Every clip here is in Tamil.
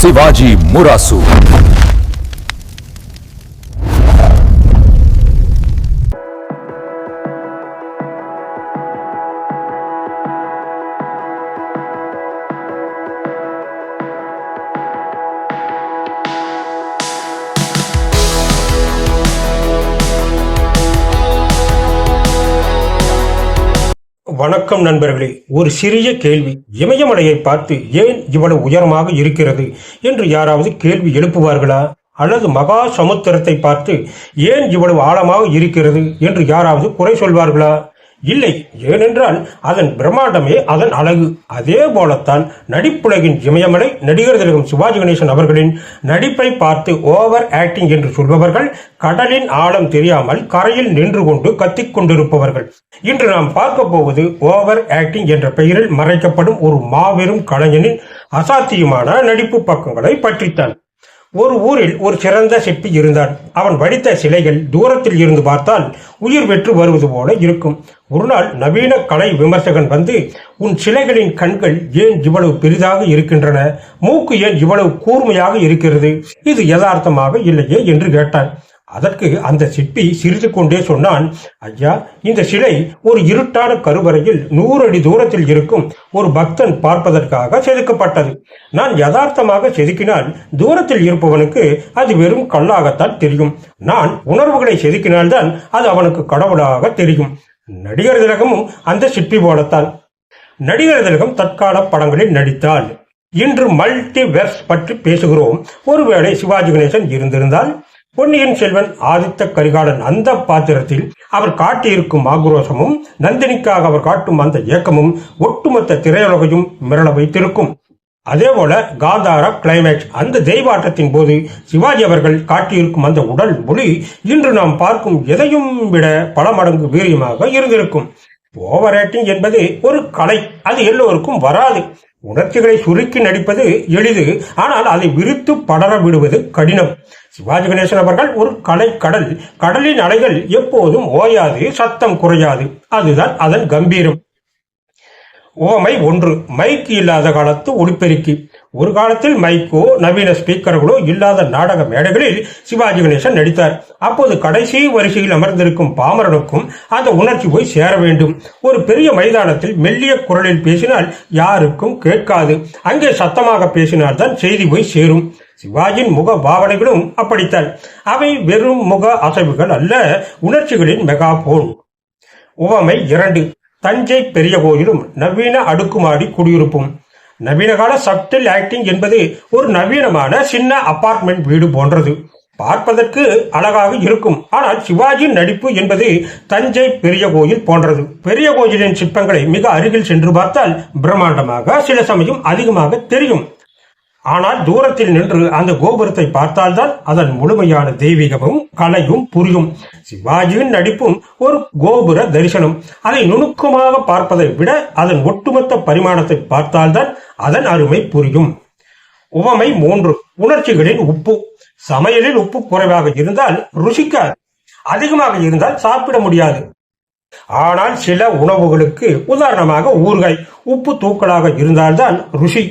சிவாஜி முராசு. வணக்கம் நண்பர்களே. ஒரு சிறிய கேள்வி. இமயமலையை பார்த்து ஏன் இவ்வளவு உயரமாக இருக்கிறது என்று யாராவது கேள்வி எழுப்புவார்களா? அல்லது மகா சமுத்திரத்தை பார்த்து ஏன் இவ்வளவு ஆழமாக இருக்கிறது என்று யாராவது குறை சொல்வார்களா? இல்லை. ஏனென்றால் அதன் பிரம்மாண்டமே அதன் அழகு. அதே போலத்தான் நடிப்புலகின் இமயமலை நடிகர் திலகம் சிவாஜி கணேசன் அவர்களின் நடிப்பை பார்த்து ஓவர் ஆக்டிங் என்று சொல்பவர்கள் கடலின் ஆழம் தெரியாமல் கரையில் நின்று கொண்டு கத்திக் கொண்டிருப்பவர்கள். இன்று நாம் பார்க்க போவது ஓவர் ஆக்டிங் என்ற பெயரில் மறைக்கப்படும் ஒரு மாபெரும் கலைஞனின் அசாத்தியமான நடிப்பு பக்கங்களை பற்றித்தான். ஒரு ஊரில் ஒரு சிறந்த சிற்பி இருந்தான். அவன் வடித்த சிலைகள் தூரத்தில் இருந்து பார்த்தால் உயிர் பெற்று வருவது போல இருக்கும். ஒரு நாள் நவீன கலை விமர்சகன் வந்து, உன் சிலைகளின் கண்கள் ஏன் இவ்வளவு பெரிதாக இருக்கின்றன? மூக்கு ஏன் இவ்வளவு கூர்மையாக இருக்கிறது? இது யதார்த்தமாக இல்லையே என்று கேட்டான். அதற்கு அந்த சிற்பி சிரித்து கொண்டே சொன்னான், ஐயா, இந்த சிலை ஒரு இருட்டான கருவறையில் 100 அடி தூரத்தில் இருக்கும் ஒரு பக்தன் பார்ப்பதற்காக செதுக்கப்பட்டது. நான் யதார்த்தமாக செதுக்கினால் தூரத்தில் இருப்பவனுக்கு அது வெறும் கல்லாகத்தான் தெரியும். நான் உணர்வுகளை செதுக்கினால்தான் அது அவனுக்கு கடவுளாக தெரியும். நடிகர் திலகமும் அந்த சிற்பி போலத்தான். நடிகர் திலகம் தற்கால படங்களில் நடித்தால். இன்று மல்டிவெர்ஸ் பற்றி பேசுகிறோம். ஒருவேளை சிவாஜி கணேசன் இருந்திருந்தால் பொன்னியின் செல்வன் ஆதித்த கரிகாலன் அந்த பாத்திரத்தில் அவர் காட்டியிருக்கும் ஆக்ரோஷமும் நந்தினிக்காக அவர் காட்டும் அந்த ஏக்கமும் ஒட்டுமொத்த திரையுலகையும் மிரள வைத்திருக்கும். அதேபோல காந்தாரா கிளைமேக்ஸ் அந்த தெய்வாட்டத்தின் போது சிவாஜி அவர்கள் காட்டியிருக்கும் அந்த உடல் மொழி இன்று நாம் பார்க்கும் எதையும் விட பல மடங்கு வீரியமாக இருந்திருக்கும். ஓவர் ஆக்டிங் என்பது ஒரு கலை. அது எல்லோருக்கும் வராது. உணர்ச்சிகளை சுருக்கி நடிப்பது எளிது. ஆனால் அதை விரித்து படர விடுவது கடினம். சிவாஜி கணேசன் அவர்கள் ஒரு கலைக்கடல். கடலின் அலைகள் எப்போதும் ஓயாது, சத்தம் குறையாது. அதுதான் அதன் கம்பீரம். ஓமை 1. மைக் இல்லாத காலத்து ஒளிப்பெருக்கி. ஒரு காலத்தில் மைக்கோ நவீன ஸ்பீக்கர்களோ இல்லாத நாடக மேடைகளில் சிவாஜி கணேசன் நடித்தார். அப்போது கடைசி வரிசையில் அமர்ந்திருக்கும் பாமரனுக்கும் அந்த உணர்ச்சி போய் சேர வேண்டும். ஒரு பெரிய மைதானத்தில் மெல்லிய குரலில் பேசினால் யாருக்கும் கேட்காது. அங்கே சத்தமாக பேசினால்தான் செய்தி போய் சேரும். சிவாஜியின் முக பாவனைகளும் அப்படித்தான். அவை வெறும் முக அசைவுகள் அல்ல, உணர்ச்சிகளின் மெகாபோன். உவமை 2. தஞ்சை பெரிய கோயிலும் நவீன அடுக்குமாடி குடியிருப்பும். நவீன கால சப்டில் ஆக்டிங் என்பது ஒரு நவீனமான சின்ன அபார்ட்மெண்ட் வீடு போன்றது. பார்ப்பதற்கு அழகாக இருக்கும். ஆனால் சிவாஜியின் நடிப்பு என்பது தஞ்சை பெரிய கோயில் போன்றது. பெரிய கோயிலின் சிற்பங்களை மிக அருகில் சென்று பார்த்தால் பிரம்மாண்டமாக, சில சமயம் அதிகமாக தெரியும். ஆனால் தூரத்தில் நின்று அந்த கோபுரத்தை பார்த்தால்தான் அதன் முழுமையான தெய்வீகமும் கலையும் புரியும். சிவாஜியின் நடிப்பும் ஒரு கோபுர தரிசனம். அதை நுணுக்கமாக பார்ப்பதை விட அதன் ஒட்டுமொத்த பரிமாணத்தை பார்த்தால்தான் அதன் அருமை புரியும். உவமை 3. உணர்ச்சிகளின் உப்பு. சமையலில் உப்பு குறைவாக இருந்தால் ருசிக்காது. அதிகமாக இருந்தால் சாப்பிட முடியாது. ஆனால் சில உணவுகளுக்கு, உதாரணமாக ஊறுகாய், உப்பு தூக்கலாக இருந்தால்தான் ருசி.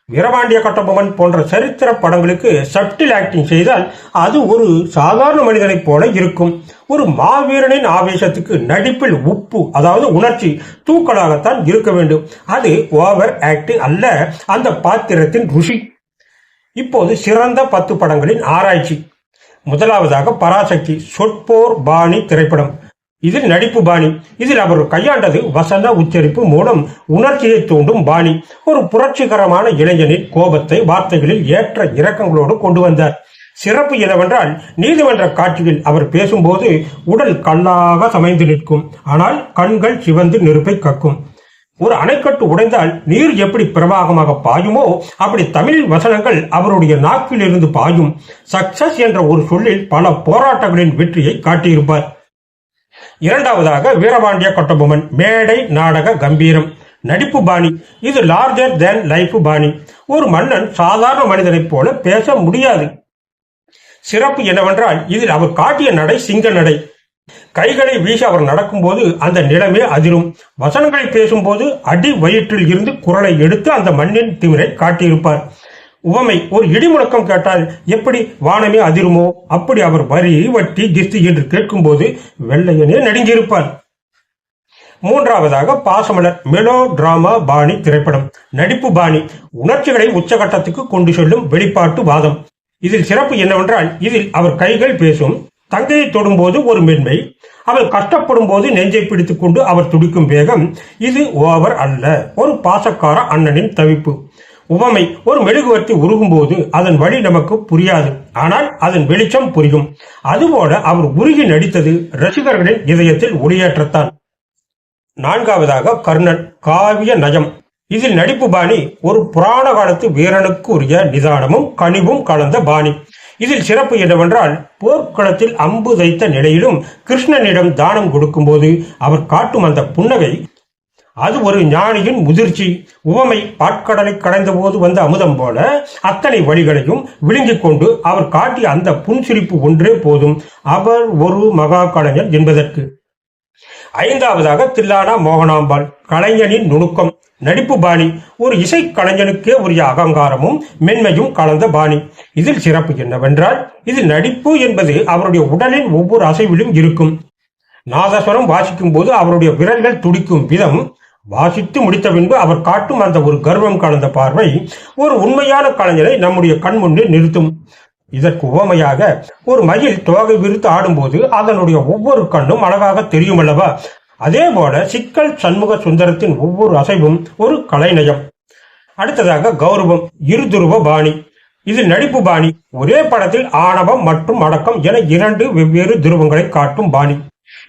வீரபாண்டிய கட்டபொம்மன் போன்ற சரித்திர படங்களுக்கு சப்டில் ஆக்டிங் செய்தால் அது ஒரு சாதாரண மனிதனைப் போல இருக்கும். ஒரு மாவீரனின் ஆவேசத்துக்கு நடிப்பில் உப்பு, அதாவது உணர்ச்சி, தூக்கலாகத்தான் இருக்க வேண்டும். அது ஓவர் ஆக்டிங் அல்ல, அந்த பாத்திரத்தின் ருசி. இப்போது சிறந்த 10 படங்களின் ஆராய்ச்சி. முதலாவதாக பராசக்தி, சொற்போர் பாணி திரைப்படம். இதில் நடிப்பு பாணி. இதில் அவர் கையாண்டது வசன உச்சரிப்பு மூலம் உணர்ச்சியை தூண்டும் பாணி. ஒரு புரட்சிகரமான இளைஞனின் கோபத்தை வார்த்தைகளில் ஏற்ற இறக்கங்களோடு கொண்டு வந்தார். சிறப்பு என்னவென்றால், நீதிமன்ற காட்சியில் அவர் பேசும்போது உடல் கல்லாக சமைந்து நிற்கும். ஆனால் கண்கள் சிவந்து நெருப்பை கக்கும். ஒரு அணைக்கட்டு உடைந்தால் நீர் எப்படி பிரவாகமாக பாயுமோ அப்படி தமிழ் வசனங்கள் அவருடைய நாக்கில் இருந்து பாயும். சக்சஸ் என்ற ஒரு சொல்லில் பல போராட்டங்களின் வெற்றியை காட்டியிருப்பார். இரண்டாவதாக வீரபாண்டிய கட்டபொம்மன், மேடை நாடக கம்பீரம். நடிப்பு பாணி. இது லார்ஜர் தேன் லைஃப் பாணி. ஒரு மன்னன் சாதாரண மனிதனைப் போல பேச முடியாது. சிறப்பு என்னவென்றால், இதில் அவர் காட்டிய நடை சிங்க நடை. கைகளை வீசி அவர் நடக்கும்போது அந்த நிலமே அதிரும். வசனங்களை பேசும்போது அடி வயிற்றில் இருந்து குரலை எடுத்து அந்த மண்ணின் திமிரை காட்டியிருப்பார். உவமை: ஒரு இடி முழக்கம் கேட்டால் எப்படி வானமே அதிருமோ அப்படி அவர் வரி வட்டி கிஸ்தி என்று கேட்கும்போது வெள்ளையனே நடுங்கியிருப்பான். மூன்றாவதாக பாசமலர் மெலோ டிராமா பாணி திரைப்படம். நடிப்பு பாணி: உணர்ச்சிகளை உச்சகட்டத்துக்கு கொண்டு செல்லும் வெளிப்பாட்டு வாதம். இதில் சிறப்பு என்னவென்றால், இதில் அவர் கைகள் பேசும். தங்கையை தொடும்போது ஒரு மென்மை, அவள் கஷ்டப்படும் போது நெஞ்சை பிடித்துக் கொண்டு அவர் துடிக்கும் வேகம். இது ஓவர் அல்ல, ஒரு பாசக்கார அண்ணனின் தவிப்பு. உவமை: ஒரு மெழுகுவர்த்தி உருகும் போது அதன் வழி நமக்கு புரியாது, ஆனால் அதன் வெளிச்சம் புரியும். அதுபோல அவர் உருகி நடித்தது ரசிகர்களின் இதயத்தில் ஒளியேற்றத்தான். நான்காவதாக கர்ணன் காவிய நயம். இதில் நடிப்பு பாணி ஒரு புராண காலத்து வீரனுக்கு உரிய நிதானமும் கனிவும் கலந்த பாணி. இதில் சிறப்பு என்னவென்றால், போர்க்களத்தில் அம்பு தைத்த நிலையிலும் கிருஷ்ணனிடம் தானம் கொடுக்கும் போது அவர் காட்டும் அந்த புன்னகை, அது ஒரு ஞானியின் முதிர்ச்சி. உவமை: பாட்கடலை கடைந்த போது வந்த அமுதம் போல அத்தனை வழிகளையும் விழுங்கிக் கொண்டு அவர் காட்டிய அந்த புன்சிரிப்பு ஒன்றே போதும் அவர் ஒரு மகா கலைஞர் என்பதற்கு. ஐந்தாவதாக தில்லானா மோகனாம்பாள் கலைஞனின் நுணுக்கம். நடிப்பு பாணி ஒரு இசை கலைஞனுக்கே உரிய அகங்காரமும் மென்மையும் கலந்த பாணி. இதில் சிறப்பு என்னவென்றால், இதில் நடிப்பு என்பது அவருடைய உடலின் ஒவ்வொரு அசைவிலும் இருக்கும். நாதஸ்வரம் வாசிக்கும் போது அவருடைய விரல்கள் துடிக்கும் விதம், வாசித்து முடித்த பின்பு அவர் காட்டும் அந்த ஒரு கர்வம் கலந்த பார்வை ஒரு உண்மையான கலைஞரை நம்முடைய கண் முன்னே நிறுத்தும். இதற்கு உவமையாக, ஒரு மயில் தோகை விரித்து ஆடும்போது அதனுடைய ஒவ்வொரு கண்ணும் அழகாக தெரியும் அல்லவா, அதே போல சிக்கல் சண்முக சுந்தரத்தின் ஒவ்வொரு அசைவும் ஒரு கலைநயம். அடுத்ததாக கௌரவம் இருதுருவ பாணி. இதில் நடிப்பு பாணி ஒரே படத்தில் ஆணவம் மற்றும் அடக்கம் என இரண்டு வெவ்வேறு துருவங்களை காட்டும் பாணி.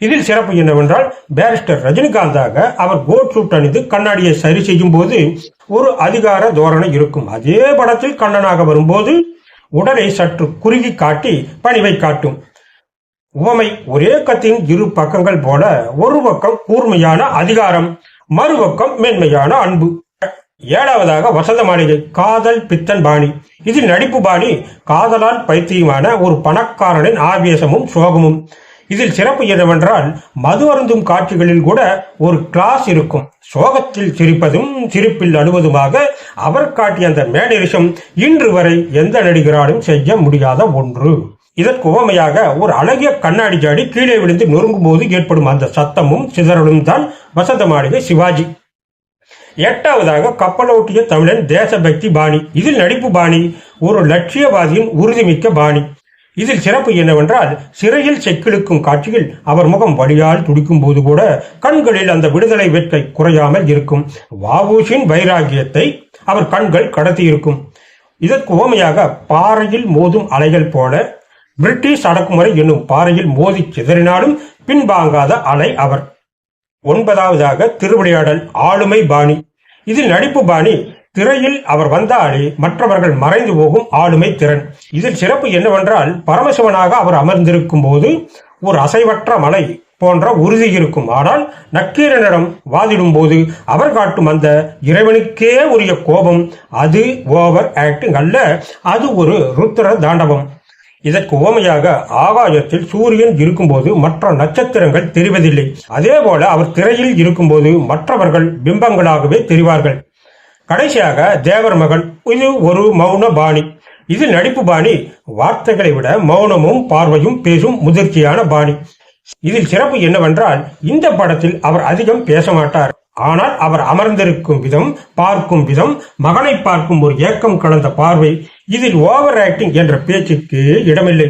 இதில் சிறப்பு என்னவென்றால், பேரிஸ்டர் ரஜினிகாந்தாக அவர் கோட் சூட் அணிந்து கண்ணாடியை சரி செய்யும் போது ஒரு அதிகார தோரணை இருக்கும். அதே படத்தில் கண்ணனாக வரும்போது உடலை சற்று குறுகி காட்டி பணிவை காட்டும். உவமை: ஒரே கத்தின் இரு பக்கங்கள் போல ஒரு பக்கம் கூர்மையான அதிகாரம், மறுபக்கம் மென்மையான அன்பு. ஏழாவதாக வசந்த மாளிகை காதல் பித்தன் பாணி. இதில் நடிப்பு பாணி காதலால் பைத்தியமான ஒரு பணக்காரனின் ஆவேசமும் சோகமும். இதில் சிறப்பு என்னவென்றால், மது அருந்தும் காட்சிகளில் கூட ஒரு கிளாஸ் இருக்கும். சோகத்தில் சிரிப்பதும் சிரிப்பில் அழுவதுமாக அவர் காட்டிய அந்த மேனரிசம் இன்று வரை எந்த நடிகராலும் செய்ய முடியாத ஒன்று. இதற்கு உவமையாக, ஒரு அழகிய கண்ணாடி ஜாடி கீழே விழுந்து நொறுங்கும் போது ஏற்படும் அந்த சத்தமும் சிதறலும் தான் வசந்த மாளிகை சிவாஜி. எட்டாவதாக கப்பலோட்டிய தமிழன் தேசபக்தி பாணி. இதில் நடிப்பு பாணி ஒரு லட்சியவாதியின் உறுதிமிக்க பாணி. இதில் சிறப்பு என்னவென்றால், சிறையில் செக்கிழுக்கும் காட்சியில் அவர் முகம் வலியால் துடிக்கும் போது கூட கண்களில் அந்த விடுதலை வேட்கை குறையாமல் இருக்கும். வ.உ.சின் வைராகியத்தை அவர் கண்கள் கடத்தி இருக்கும். இதற்கு உவமையாக, பாறையில் மோதும் அலைகள் போல பிரிட்டிஷ் அடக்குமுறை என்னும் பாறையில் மோதி சிதறினாலும் பின்வாங்காத அலை அவர். ஒன்பதாவதாக திருவிளையாடல் ஆளுமை பாணி. இதில் நடிப்பு பாணி திரையில் அவர் வந்தாலே மற்றவர்கள் மறைந்து போகும் ஆளுமை திறன். இதில் சிறப்பு என்னவென்றால், பரமசிவனாக அவர் அமர்ந்திருக்கும் போது ஒரு அசைவற்ற மலை போன்ற உறுதி இருக்கும். ஆனால் நக்கீரனிடம் வாதிடும் போது அவர் காட்டும் அந்த இறைவனுக்கே உரிய கோபம், அது ஓவர் ஆக்டிங் அல்ல, அது ஒரு ருத்ர தாண்டவம். இதற்கு உவமையாக, ஆகாயத்தில் சூரியன் இருக்கும்போது மற்ற நட்சத்திரங்கள் தெரிவதில்லை, அதே போல அவர் திரையில் இருக்கும்போது மற்றவர்கள் பிம்பங்களாகவே தெரிவார்கள். கடைசியாக தேவர் மகன். இது ஒரு மௌன பாணி. இது நடிப்பு பாணி வார்த்தைகளை விட மௌனமும் பார்வையும் பேசும் முதிர்ச்சியான பாணி. இதில் சிறப்பு என்னவென்றால், இந்த படத்தில் அவர் அதிகம் பேச மாட்டார், ஆனால் அவர் அமர்ந்திருக்கும் விதம், பார்க்கும் விதம், மகனை பார்க்கும் ஒரு ஏக்கம் கலந்த பார்வை, இதில் ஓவர் ஆக்டிங் என்ற பேச்சுக்கு இடமில்லை.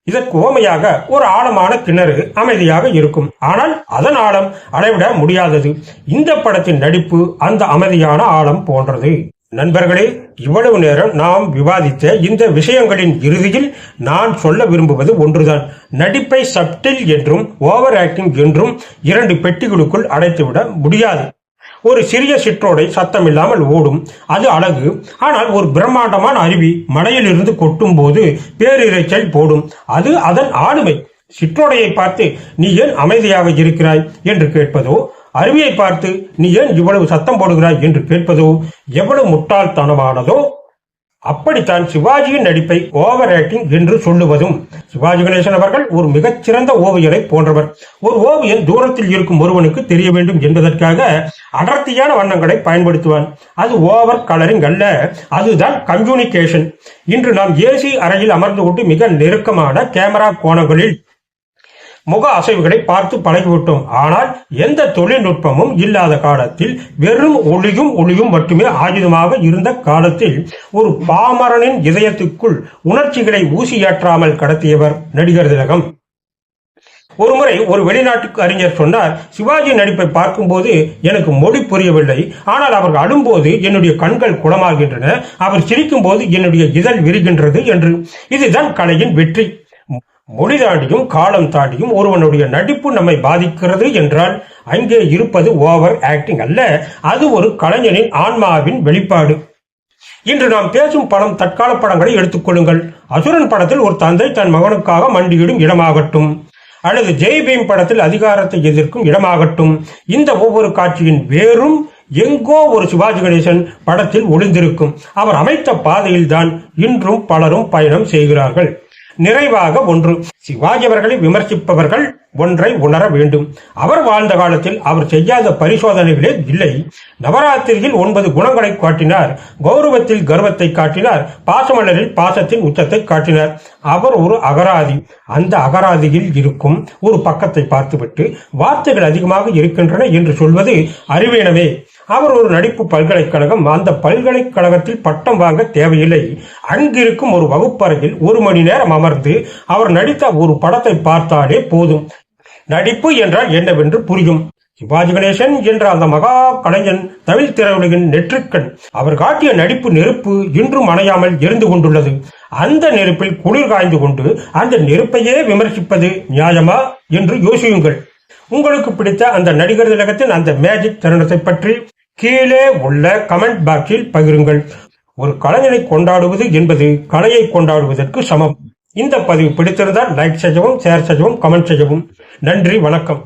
இதற்கு உவமையாக, ஒரு ஆழமான கிணறு அமைதியாக இருக்கும், ஆனால் அதன் ஆழம் அளவிட முடியாதது. இந்த படத்தின் நடிப்பு அந்த அமைதியான ஆழம் போன்றது. நண்பர்களே, இவ்வளவு நேரம் நாம் விவாதித்த இந்த விஷயங்களின் இறுதியில் நான் சொல்ல விரும்புவது ஒன்றுதான். நடிப்பை சப்டில் என்றும் ஓவர் ஆக்டிங் என்றும் இரண்டு பெட்டிகளுக்குள் அடைத்துவிட முடியாது. ஒரு சிறிய சிற்றோடை சத்தமில்லாமல் ஓடும், அது அழகு. ஆனால் ஒரு பிரம்மாண்டமான அருவி மலையிலிருந்து கொட்டும் போது பேரிரைச்சல் போடும், அது அதன் ஆளுமை. சிற்றோடையை பார்த்து நீ ஏன் அமைதியாக இருக்கிறாய் என்று கேட்பதோ, அருவியை பார்த்து நீ ஏன் இவ்வளவு சத்தம் போடுகிறாய் என்று கேட்பதோ எவ்வளவு முட்டாள்தனமானதோ. அப்படித்தான் சிவாஜியின் நடிப்பை ஓவர் ஆக்டிங் என்று சொல்லுவதும். சிவாஜி கணேசன் அவர்கள் ஒரு மிகச்சிறந்த ஓவியரை போன்றவர். ஒரு ஓவியன் தூரத்தில் இருக்கும் ஒருவனுக்கு தெரிய வேண்டும் என்பதற்காக அடர்த்தியான வண்ணங்களை பயன்படுத்துவான். அது ஓவர் கலரிங் அல்ல, அதுதான் கம்யூனிகேஷன். இன்று நாம் ஏசி அறையில் அமர்ந்து கொண்டு மிக நெருக்கமான கேமரா கோணங்களில் முக அசைவுகளை பார்த்து பழகிவிட்டோம். ஆனால் எந்த தொழில்நுட்பமும் இல்லாத காலத்தில், வெறும் ஒளியும் மட்டுமே ஆயுதமாக இருந்த காலத்தில், ஒரு பாமரனின் இதயத்துக்குள் உணர்ச்சிகளை ஊசியாற்றாமல் கடத்தியவர் நடிகர் திலகம். ஒருமுறை ஒரு வெளிநாட்டுக்கு அறிஞர் சொன்னார், சிவாஜி நடிப்பை பார்க்கும்போது எனக்கு மொழி புரியவில்லை, ஆனால் அவர் அழும்போது என்னுடைய கண்கள் குளமாகின்றன, அவர் சிரிக்கும் போது என்னுடைய இதழ் விரிகின்றது என்று. இதுதான் கலையின் வெற்றி. மொழி தாண்டியும் காலம் தாண்டியும் ஒருவனுடைய நடிப்பு நம்மை பாதிக்கிறது என்றால் அங்கே இருப்பது ஓவர் ஆக்டிங் அல்ல, அது ஒரு கலைஞனின் ஆன்மாவின் வெளிப்பாடு. இன்று நாம் பேசும் படம் தற்கால படங்களை எடுத்துக்கொள்ளுங்கள். அசுரன் படத்தில் ஒரு தந்தை தன் மகனுக்காக மண்டியிடும் இடமாகட்டும், அல்லது ஜெய் பீம் படத்தில் அதிகாரத்தை எதிர்க்கும் இடமாகட்டும், இந்த ஒவ்வொரு காட்சியின் வேறும் எங்கோ ஒரு சிவாஜி கணேசன் படத்தில் ஒளிந்திருக்கும். அவர் அமைத்த பாதையில் தான் இன்றும் பலரும் பயணம் செய்கிறார்கள். நிறைவாக ஒன்று, சிவாஜி அவர்களை விமர்சிப்பவர்கள் ஒன்றை உணர வேண்டும். அவர் வாழ்ந்த காலத்தில் அவர் செய்யாத பரிசோதனைகளே இல்லை. நவராத்திரியில் 9 குணங்களை காட்டினார், கௌரவத்தில் கர்வத்தை காட்டினார், பாசமலரில் பாசத்தின் உச்சத்தை காட்டினார். அவர் ஒரு அகராதி. அந்த அகராதியில் இருக்கும் ஒரு பக்கத்தை பார்த்துவிட்டு வார்த்தைகள் அதிகமாக இருக்கின்றன என்று சொல்வது அறிவீனமே. அவர் ஒரு நடிப்பு பல்கலைக்கழகம். அந்த பல்கலைக்கழகத்தில் பட்டம் வாங்க தேவையில்லை. அங்கிருக்கும் ஒரு வகுப்பறையில் 1 மணி நேரம் அமர்ந்து அவர் நடித்த ஒரு படத்தை பார்த்தாலே போதும். நடிப்பு என்றால் என்னவென்று புரியும். சிவாஜி கணேசன் என்ற அந்த மகா கலைஞன் தமிழ் திரையுலகின் நெற்றிக்கண். அவர் காட்டிய நடிப்பு நெருப்பு இன்றும் அணையாமல் எரிந்து கொண்டுள்ளது. அந்த நெருப்பில் குளிர் காய்ந்து கொண்டு அந்த நெருப்பையே விமர்சிப்பது நியாயமா என்று யோசியுங்கள். உங்களுக்கு பிடித்த அந்த நடிகர் திலகத்தின் அந்த மேஜிக் தருணத்தை பற்றி கீழே உள்ள கமெண்ட் பாக்ஸில் பகிருங்கள். ஒரு கலைஞனை கொண்டாடுவது என்பது கலையை கொண்டாடுவதற்கு சமம். இந்த பதிவு பிடித்திருந்தால் லைக் செய்யவும், ஷேர் செய்யவும், கமெண்ட் செய்யவும். நன்றி, வணக்கம்.